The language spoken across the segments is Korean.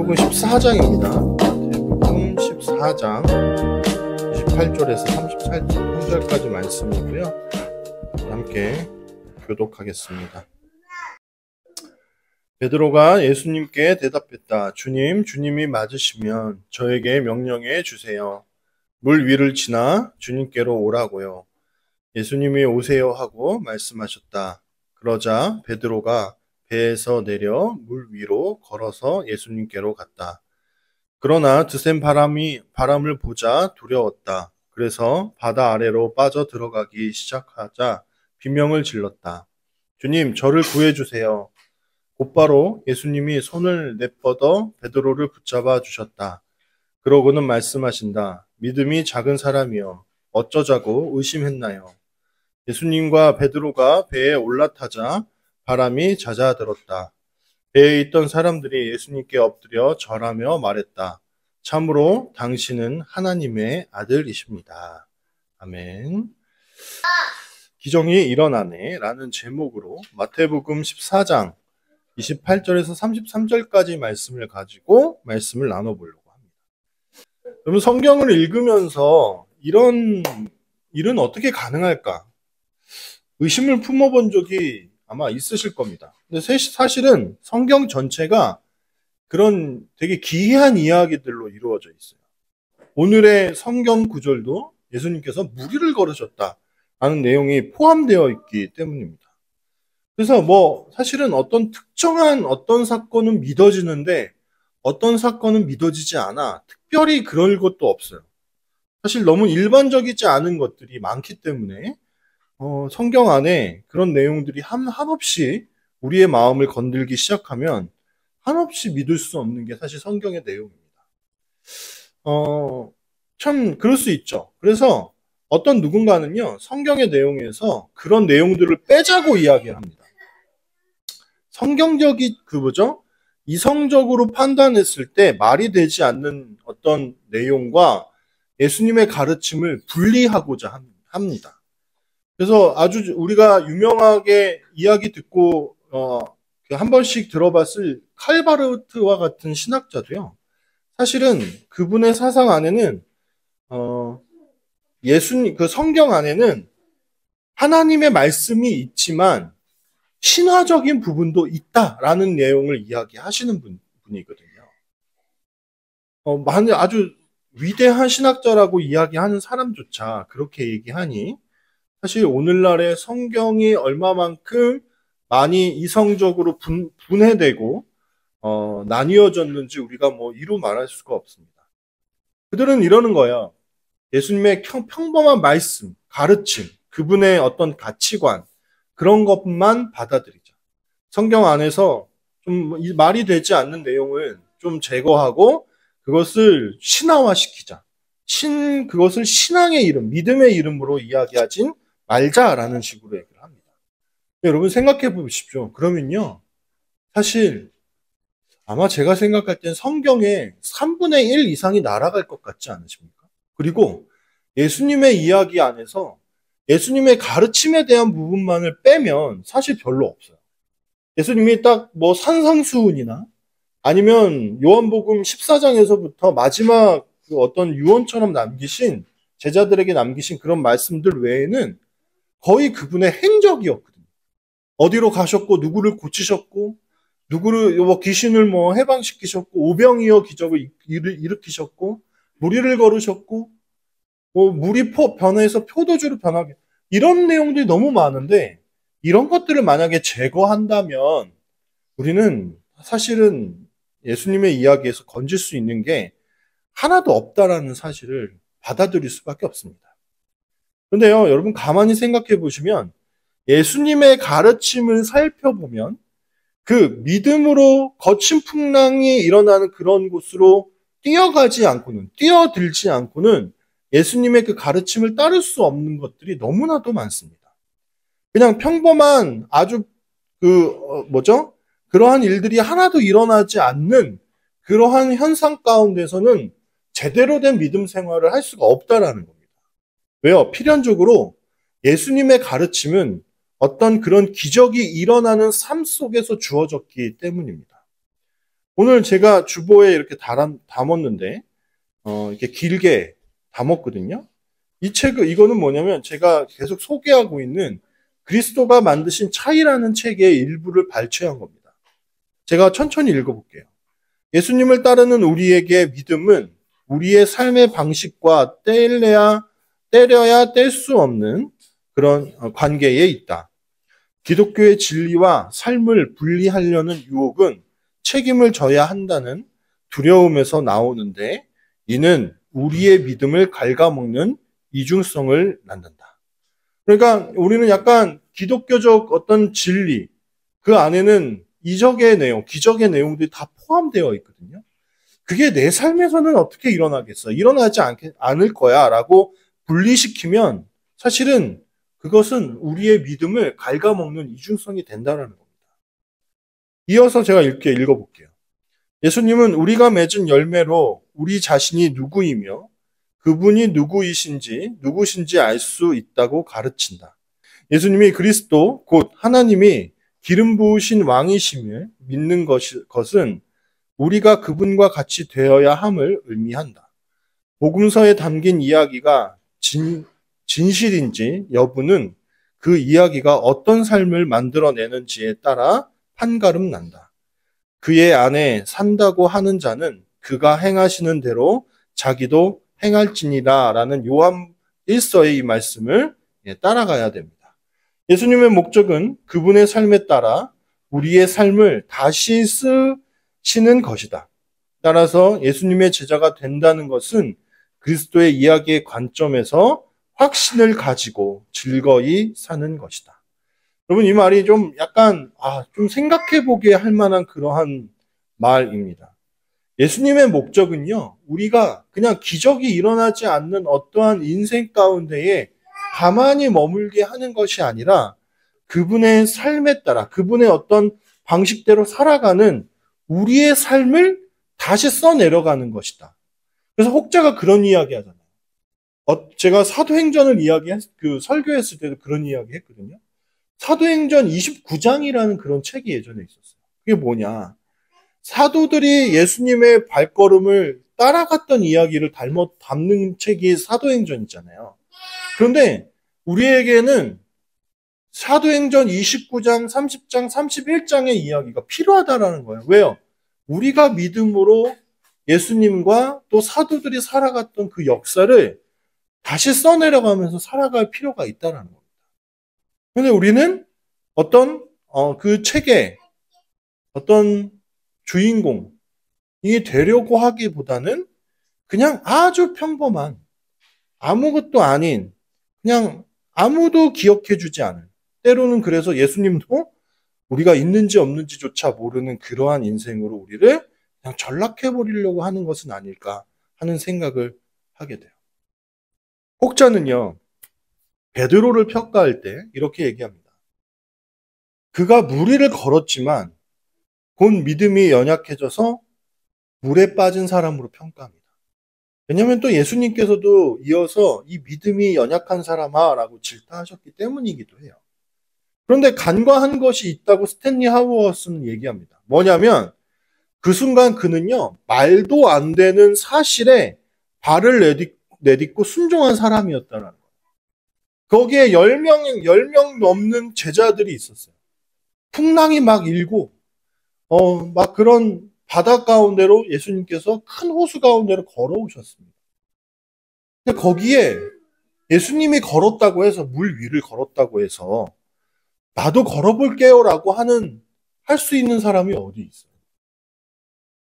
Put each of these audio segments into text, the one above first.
마태복음 14장입니다. 마태복음 14장 28절에서 33절까지 말씀이고요. 함께 교독하겠습니다. 베드로가 예수님께 대답했다. 주님, 주님이 맞으시면 저에게 명령해 주세요. 물 위를 지나 주님께로 오라고요. 예수님이 오세요 하고 말씀하셨다. 그러자 베드로가 배에서 내려 물 위로 걸어서 예수님께로 갔다. 그러나 드센 바람을 보자 두려웠다. 그래서 바다 아래로 빠져 들어가기 시작하자 비명을 질렀다. 주님, 저를 구해주세요. 곧바로 예수님이 손을 내뻗어 베드로를 붙잡아 주셨다. 그러고는 말씀하신다. 믿음이 작은 사람이여, 어쩌자고 의심했나요? 예수님과 베드로가 배에 올라타자 바람이 잦아들었다. 배에 있던 사람들이 예수님께 엎드려 절하며 말했다. 참으로 당신은 하나님의 아들이십니다. 아멘. 기적이 일어나네 라는 제목으로 마태복음 14장 28절에서 33절까지 말씀을 가지고 말씀을 나눠보려고 합니다. 여러분, 성경을 읽으면서 이런 일은 어떻게 가능할까? 의심을 품어본 적이 아마 있으실 겁니다. 근데 사실은 성경 전체가 그런 되게 기이한 이야기들로 이루어져 있어요. 오늘의 성경 구절도 예수님께서 무리를 걸으셨다라는 내용이 포함되어 있기 때문입니다. 그래서 사실은 어떤 특정한 어떤 사건은 믿어지는데 어떤 사건은 믿어지지 않아. 특별히 그럴 것도 없어요. 사실 너무 일반적이지 않은 것들이 많기 때문에 성경 안에 그런 내용들이 한없이 우리의 마음을 건들기 시작하면 한없이 믿을 수 없는 게 사실 성경의 내용입니다. 참 그럴 수 있죠. 그래서 어떤 누군가는요, 성경의 내용에서 그런 내용들을 빼자고 이야기를 합니다. 성경적이 이성적으로 판단했을 때 말이 되지 않는 어떤 내용과 예수님의 가르침을 분리하고자 합니다. 그래서 아주 우리가 유명하게 이야기 듣고 한 번씩 들어봤을 칼바르트와 같은 신학자도요. 사실은 그분의 사상 안에는 예수님 그 성경 안에는 하나님의 말씀이 있지만 신화적인 부분도 있다라는 내용을 이야기하시는 분이거든요. 아주 위대한 신학자라고 이야기하는 사람조차 그렇게 얘기하니 사실 오늘날의 성경이 얼마만큼 많이 이성적으로 분해되고 나뉘어졌는지 우리가 이루 말할 수가 없습니다. 그들은 이러는 거예요. 예수님의 평범한 말씀, 가르침, 그분의 어떤 가치관 그런 것만 받아들이자. 성경 안에서 좀 말이 되지 않는 내용을 좀 제거하고 그것을 신화화시키자. 그것을 신앙의 이름, 믿음의 이름으로 이야기하진 말자라는 식으로 얘기를 합니다. 여러분 생각해 보십시오. 그러면요, 사실 아마 제가 생각할 땐 성경의 3분의 1 이상이 날아갈 것 같지 않으십니까? 그리고 예수님의 이야기 안에서 예수님의 가르침에 대한 부분만을 빼면 사실 별로 없어요. 예수님이 딱 산상수훈이나 아니면 요한복음 14장에서부터 마지막 그 어떤 유언처럼 제자들에게 남기신 그런 말씀들 외에는 거의 그분의 행적이었거든요. 어디로 가셨고 누구를 고치셨고 누구를 귀신을 해방시키셨고 오병이어 기적을 일으키셨고 무리를 걸으셨고 물이 변해서 포도주로 변하게 이런 내용들이 너무 많은데 이런 것들을 만약에 제거한다면 우리는 사실은 예수님의 이야기에서 건질 수 있는 게 하나도 없다라는 사실을 받아들일 수밖에 없습니다. 그런데요, 여러분 가만히 생각해 보시면 예수님의 가르침을 살펴보면 그 믿음으로 거친 풍랑이 일어나는 그런 곳으로 뛰어들지 않고는 예수님의 그 가르침을 따를 수 없는 것들이 너무나도 많습니다. 그냥 평범한 아주 그러한 일들이 하나도 일어나지 않는 그러한 현상 가운데서는 제대로 된 믿음 생활을 할 수가 없다라는 겁니다. 왜요? 필연적으로 예수님의 가르침은 어떤 그런 기적이 일어나는 삶 속에서 주어졌기 때문입니다. 오늘 제가 주보에 이렇게 담았는데, 이렇게 길게 담았거든요. 이 책은, 이거는 뭐냐면 제가 계속 소개하고 있는 그리스도가 만드신 차이라는 책의 일부를 발췌한 겁니다. 제가 천천히 읽어볼게요. 예수님을 따르는 우리에게 믿음은 우리의 삶의 방식과 때려야 뗄 수 없는 그런 관계에 있다. 기독교의 진리와 삶을 분리하려는 유혹은 책임을 져야 한다는 두려움에서 나오는데 이는 우리의 믿음을 갉아먹는 이중성을 낳는다. 그러니까 우리는 약간 기독교적 어떤 진리, 그 안에는 이적의 내용, 기적의 내용들이 다 포함되어 있거든요. 그게 내 삶에서는 어떻게 일어나겠어? 일어나지 않을 거야 라고 분리시키면 사실은 그것은 우리의 믿음을 갉아먹는 이중성이 된다는 겁니다. 이어서 제가 읽어볼게요. 예수님은 우리가 맺은 열매로 우리 자신이 누구이며 그분이 누구신지 알 수 있다고 가르친다. 예수님이 그리스도 곧 하나님이 기름 부으신 왕이심을 믿는 것은 우리가 그분과 같이 되어야 함을 의미한다. 복음서에 담긴 이야기가 진실인지 여부는 그 이야기가 어떤 삶을 만들어내는지에 따라 판가름 난다. 그의 안에 산다고 하는 자는 그가 행하시는 대로 자기도 행할지니라 라는 요한 1서의 이 말씀을 따라가야 됩니다. 예수님의 목적은 그분의 삶에 따라 우리의 삶을 다시 쓰시는 것이다. 따라서 예수님의 제자가 된다는 것은 그리스도의 이야기의 관점에서 확신을 가지고 즐거이 사는 것이다. 여러분, 이 말이 좀 약간 좀 생각해 보게 할 만한 그러한 말입니다. 예수님의 목적은요, 우리가 그냥 기적이 일어나지 않는 어떠한 인생 가운데에 가만히 머물게 하는 것이 아니라 그분의 삶에 따라 그분의 어떤 방식대로 살아가는 우리의 삶을 다시 써내려가는 것이다. 그래서 혹자가 그런 이야기 하잖아요. 제가 사도행전을 설교했을 때도 그런 이야기 했거든요. 사도행전 29장이라는 그런 책이 예전에 있었어요. 그게 뭐냐. 사도들이 예수님의 발걸음을 따라갔던 이야기를 담는 책이 사도행전 있잖아요. 그런데 우리에게는 사도행전 29장, 30장, 31장의 이야기가 필요하다라는 거예요. 왜요? 우리가 믿음으로 예수님과 또 사도들이 살아갔던 그 역사를 다시 써내려가면서 살아갈 필요가 있다는 겁니다. 그런데 우리는 어떤 그 책의 어떤 주인공이 되려고 하기보다는 그냥 아주 평범한 아무것도 아닌 그냥 아무도 기억해주지 않은 때로는 그래서 예수님도 우리가 있는지 없는지조차 모르는 그러한 인생으로 우리를 그냥 전락해버리려고 하는 것은 아닐까 하는 생각을 하게 돼요. 혹자는요, 베드로를 평가할 때 이렇게 얘기합니다. 그가 무리를 걸었지만 곧 믿음이 연약해져서 물에 빠진 사람으로 평가합니다. 왜냐하면 또 예수님께서도 이어서 이 믿음이 연약한 사람아 라고 질타하셨기 때문이기도 해요. 그런데 간과한 것이 있다고 스탠리 하우어스는 얘기합니다. 뭐냐면 그 순간 그는요, 말도 안 되는 사실에 발을 내딛고 순종한 사람이었다는 거예요. 거기에 10명 넘는 제자들이 있었어요. 풍랑이 막 일고 막 그런 바다 가운데로 예수님께서 큰 호수 가운데로 걸어오셨습니다. 근데 거기에 예수님이 걸었다고 해서 물 위를 걸었다고 해서 나도 걸어볼게요라고 할 수 있는 사람이 어디 있어요?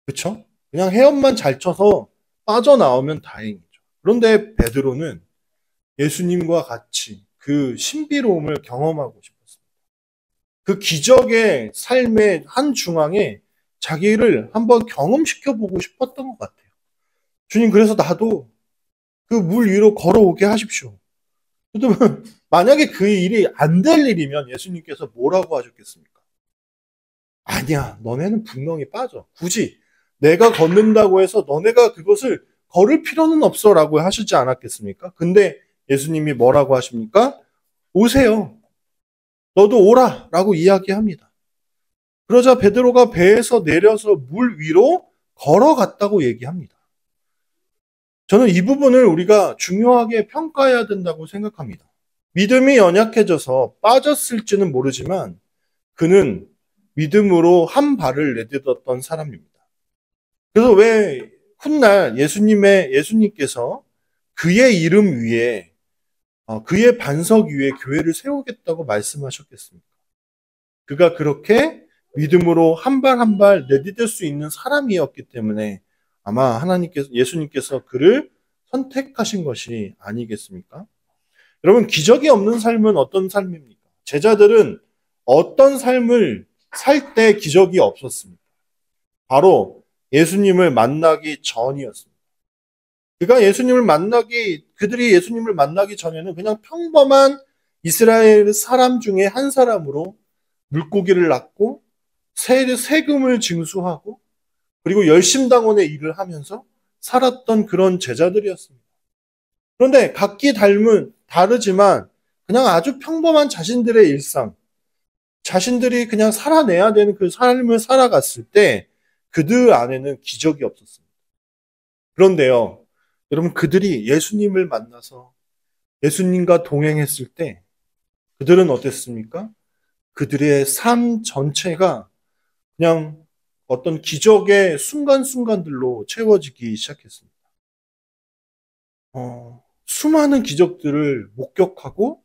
그렇죠? 그냥 헤엄만 잘 쳐서 빠져나오면 다행이죠. 그런데 베드로는 예수님과 같이 그 신비로움을 경험하고 싶었습니다. 그 기적의 삶의 한 중앙에 자기를 한번 경험시켜보고 싶었던 것 같아요. 주님, 그래서 나도 그 물 위로 걸어오게 하십시오. 만약에 그 일이 안 될 일이면 예수님께서 뭐라고 하셨겠습니까? 아니야, 너네는 분명히 빠져. 굳이 내가 걷는다고 해서 너네가 그것을 걸을 필요는 없어 라고 하시지 않았겠습니까? 근데 예수님이 뭐라고 하십니까? 오세요. 너도 오라 라고 이야기합니다. 그러자 베드로가 배에서 내려서 물 위로 걸어갔다고 얘기합니다. 저는 이 부분을 우리가 중요하게 평가해야 된다고 생각합니다. 믿음이 연약해져서 빠졌을지는 모르지만 그는 믿음으로 한 발을 내딛었던 사람입니다. 그래서 왜 훗날 예수님께서 그의 이름 위에 그의 반석 위에 교회를 세우겠다고 말씀하셨겠습니까? 그가 그렇게 믿음으로 한 발 한 발 내디딜 수 있는 사람이었기 때문에 아마 예수님께서 그를 선택하신 것이 아니겠습니까? 여러분, 기적이 없는 삶은 어떤 삶입니까? 제자들은 어떤 삶을 살 때 기적이 없었습니까? 바로 예수님을 만나기 전이었습니다. 그들이 예수님을 만나기 전에는 그냥 평범한 이스라엘 사람 중에 한 사람으로 물고기를 낚고 세금을 징수하고 그리고 열심당원의 일을 하면서 살았던 그런 제자들이었습니다. 그런데 각기 다르지만 그냥 아주 평범한 자신들의 일상, 자신들이 그냥 살아내야 되는 그 삶을 살아갔을 때 그들 안에는 기적이 없었습니다. 그런데요, 여러분, 그들이 예수님을 만나서 예수님과 동행했을 때 그들은 어땠습니까? 그들의 삶 전체가 그냥 어떤 기적의 순간순간들로 채워지기 시작했습니다. 수많은 기적들을 목격하고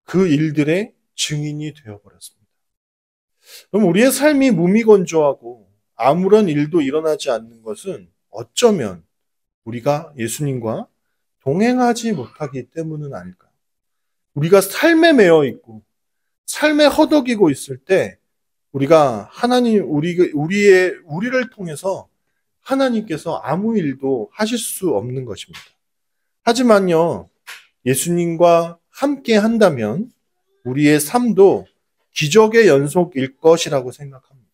그 일들의 증인이 되어버렸습니다. 그럼 우리의 삶이 무미건조하고 아무런 일도 일어나지 않는 것은 어쩌면 우리가 예수님과 동행하지 못하기 때문은 아닐까요? 우리가 삶에 매여 있고 삶에 허덕이고 있을 때 우리가 우리를 통해서 하나님께서 아무 일도 하실 수 없는 것입니다. 하지만요, 예수님과 함께 한다면 우리의 삶도 기적의 연속일 것이라고 생각합니다.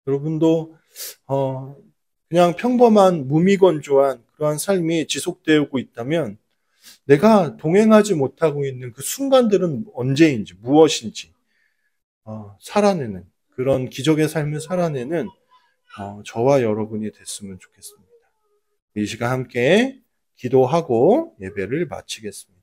여러분도 그냥 평범한 무미건조한 그러한 삶이 지속되고 있다면 내가 동행하지 못하고 있는 그 순간들은 언제인지 무엇인지 살아내는 그런 기적의 삶을 살아내는 저와 여러분이 됐으면 좋겠습니다. 이 시간 함께 기도하고 예배를 마치겠습니다.